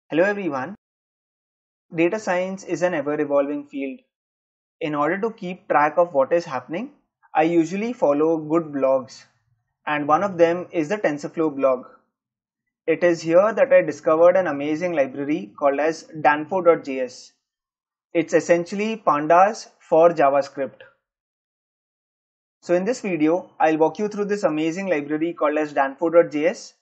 Hello everyone. Data science is an ever evolving field. In order to keep track of what is happening, I usually follow good blogs, and one of them is the TensorFlow blog. It is here that I discovered an amazing library called as Danfo.js. It's essentially pandas for JavaScript. So in this video, I'll walk you through this amazing library called as Danfo.js.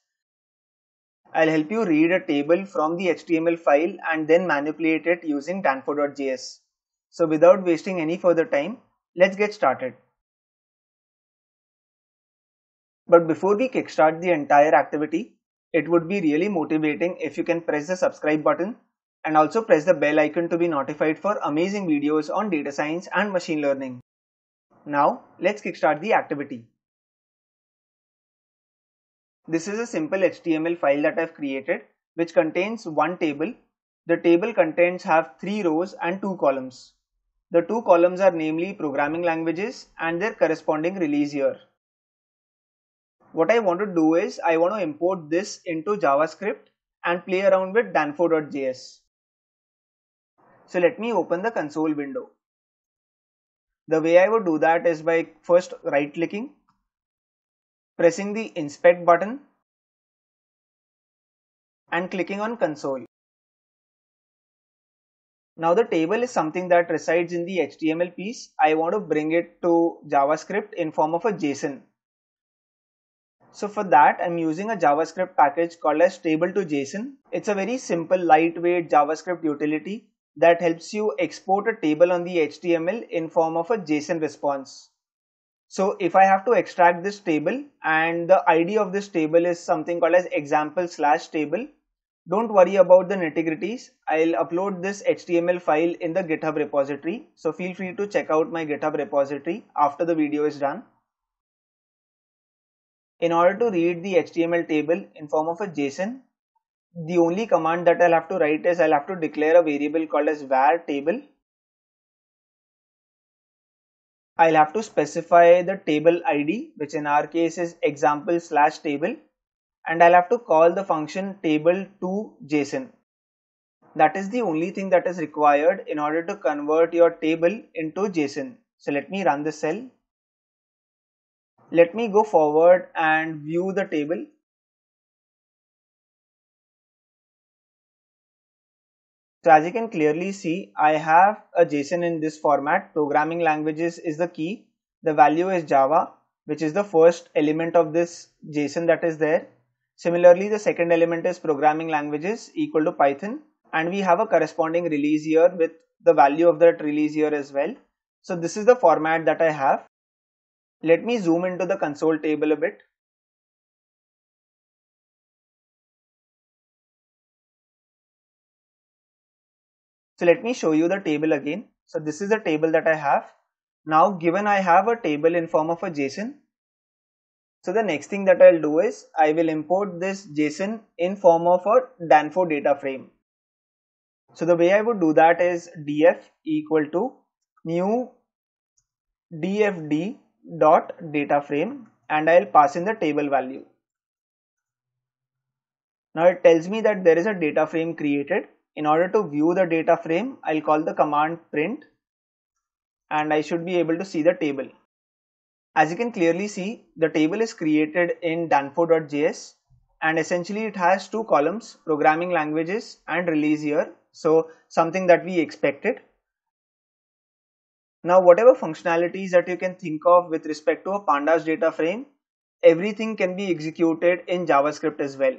I'll help you read a table from the HTML file and then manipulate it using Danfo.js. So without wasting any further time, let's get started. But before we kickstart the entire activity, it would be really motivating if you can press the subscribe button and also press the bell icon to be notified for amazing videos on data science and machine learning. Now, let's kickstart the activity. This is a simple HTML file that I've created which contains one table. The table contents have 3 rows and 2 columns. The 2 columns are namely programming languages and their corresponding release year. What I want to do is I want to import this into JavaScript and play around with Danfo.js. So let me open the console window. The way I would do that is by first right clicking, pressing the inspect button and clicking on console. Now the table is something that resides in the HTML piece. I want to bring it to JavaScript in form of a JSON. So for that, I'm using a JavaScript package called as table2json. It's a very simple, lightweight JavaScript utility that helps you export a table on the HTML in form of a JSON response. So if I have to extract this table and the ID of this table is something called as example/table, don't worry about the nitty-gritties. I'll upload this HTML file in the GitHub repository. So feel free to check out my GitHub repository after the video is done. In order to read the HTML table in form of a JSON, the only command that I'll have to write is I'll have to declare a variable called as var table. I'll have to specify the table ID, which in our case is example/table, and I'll have to call the function table2json. That is the only thing that is required in order to convert your table into JSON. So let me run this cell. Let me go forward and view the table. So as you can clearly see, I have a JSON in this format. Programming languages is the key. The value is Java, which is the first element of this JSON that is there. Similarly, the second element is programming languages equal to Python. And we have a corresponding release year with the value of that release year as well. So this is the format that I have. Let me zoom into the console table a bit. So let me show you the table again. So this is the table that I have. Now given I have a table in form of a JSON, so the next thing that I'll do is I will import this JSON in form of a Danfo data frame. So the way I would do that is df equal to new dfd dot data frame and I'll pass in the table value. Now it tells me that there is a data frame created. In order to view the data frame, I'll call the command print and I should be able to see the table. As you can clearly see, the table is created in Danfo.js and essentially it has 2 columns, programming languages and release year. So something that we expected. Now whatever functionalities that you can think of with respect to a pandas data frame, everything can be executed in JavaScript as well.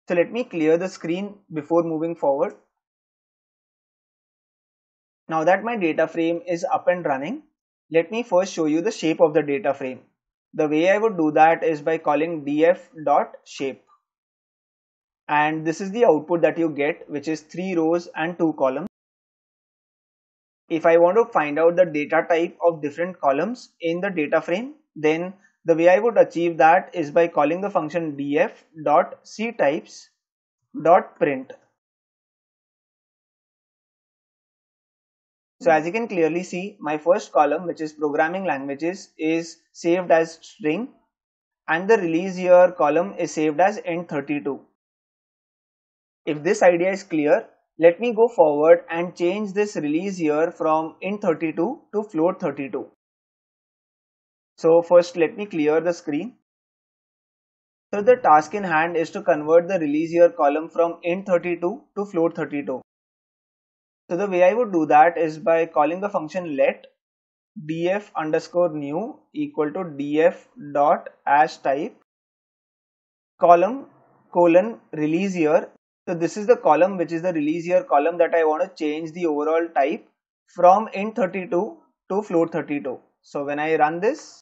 So let me clear the screen before moving forward. Now that my data frame is up and running, let me first show you the shape of the data frame. The way I would do that is by calling df.shape. And this is the output that you get, which is 3 rows and 2 columns. If I want to find out the data type of different columns in the data frame, then the way I would achieve that is by calling the function df.ctypes.print. So as you can clearly see, my first column, which is programming languages, is saved as string and the release year column is saved as int32. If this idea is clear, let me go forward and change this release year from int32 to float32. So first let me clear the screen. So the task in hand is to convert the release year column from int32 to float32. So the way I would do that is by calling the function let df underscore new equal to df dot as type column colon release year. So this is the column which is the release year column that I want to change the overall type from int32 to float32. So when I run this,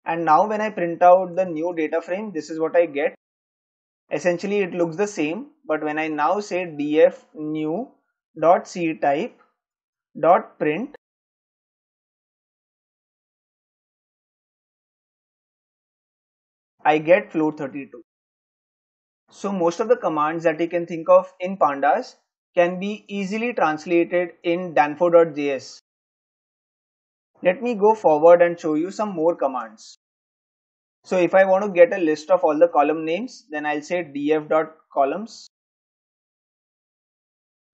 and now when I print out the new data frame, this is what I get. Essentially it looks the same, but when I now say df new dot c type dot print, I get float32. So most of the commands that you can think of in pandas can be easily translated in danfo.js. Let me go forward and show you some more commands. So if I want to get a list of all the column names, then I'll say df.columns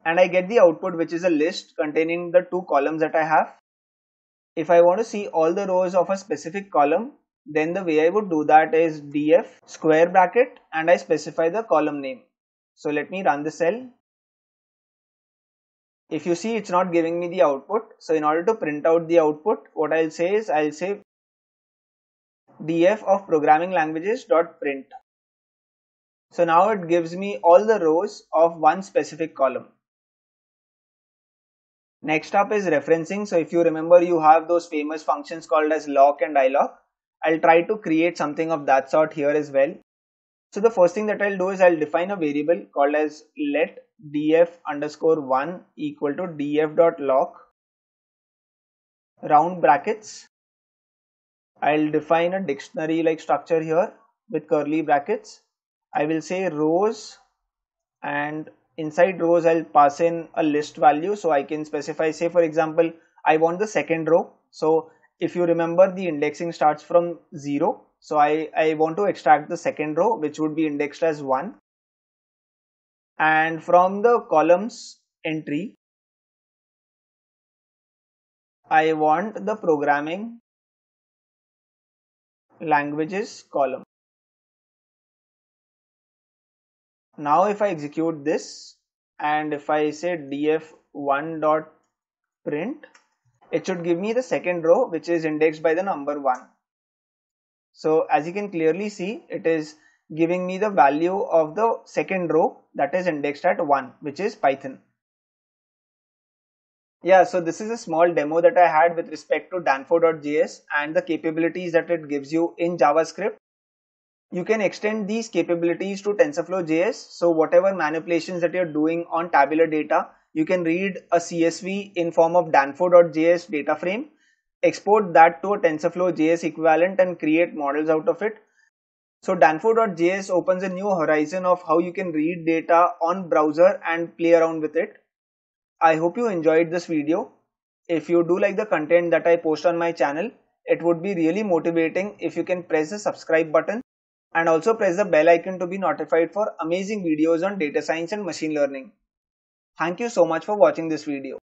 and I get the output, which is a list containing the two columns that I have. If I want to see all the rows of a specific column, then the way I would do that is df square bracket and I specify the column name. So let me run the cell. If you see, it's not giving me the output. So in order to print out the output, what I'll say is I'll say df of programming languages dot print. So now it gives me all the rows of one specific column. Next up is referencing. So if you remember, you have those famous functions called as lock and ilock. I'll try to create something of that sort here as well. So the first thing that I'll do is I'll define a variable called as let df underscore 1 equal to df.lock round brackets. I'll define a dictionary like structure here with curly brackets. I will say rows, and inside rows I'll pass in a list value, so I can specify, say for example, I want the second row. So if you remember, the indexing starts from 0. So I want to extract the second row, which would be indexed as 1. And from the columns entry, I want the programming languages column. Now if I execute this and if I say df1.print, it should give me the second row, which is indexed by the number 1. So as you can clearly see, it is giving me the value of the second row that is indexed at 1, which is Python. Yeah, so this is a small demo that I had with respect to danfo.js and the capabilities that it gives you in JavaScript. You can extend these capabilities to TensorFlow.js. So whatever manipulations that you're doing on tabular data, you can read a CSV in form of danfo.js data frame, export that to a TensorFlow.js equivalent and create models out of it. So danfo.js opens a new horizon of how you can read data on browser and play around with it. I hope you enjoyed this video. If you do like the content that I post on my channel, it would be really motivating if you can press the subscribe button and also press the bell icon to be notified for amazing videos on data science and machine learning. Thank you so much for watching this video.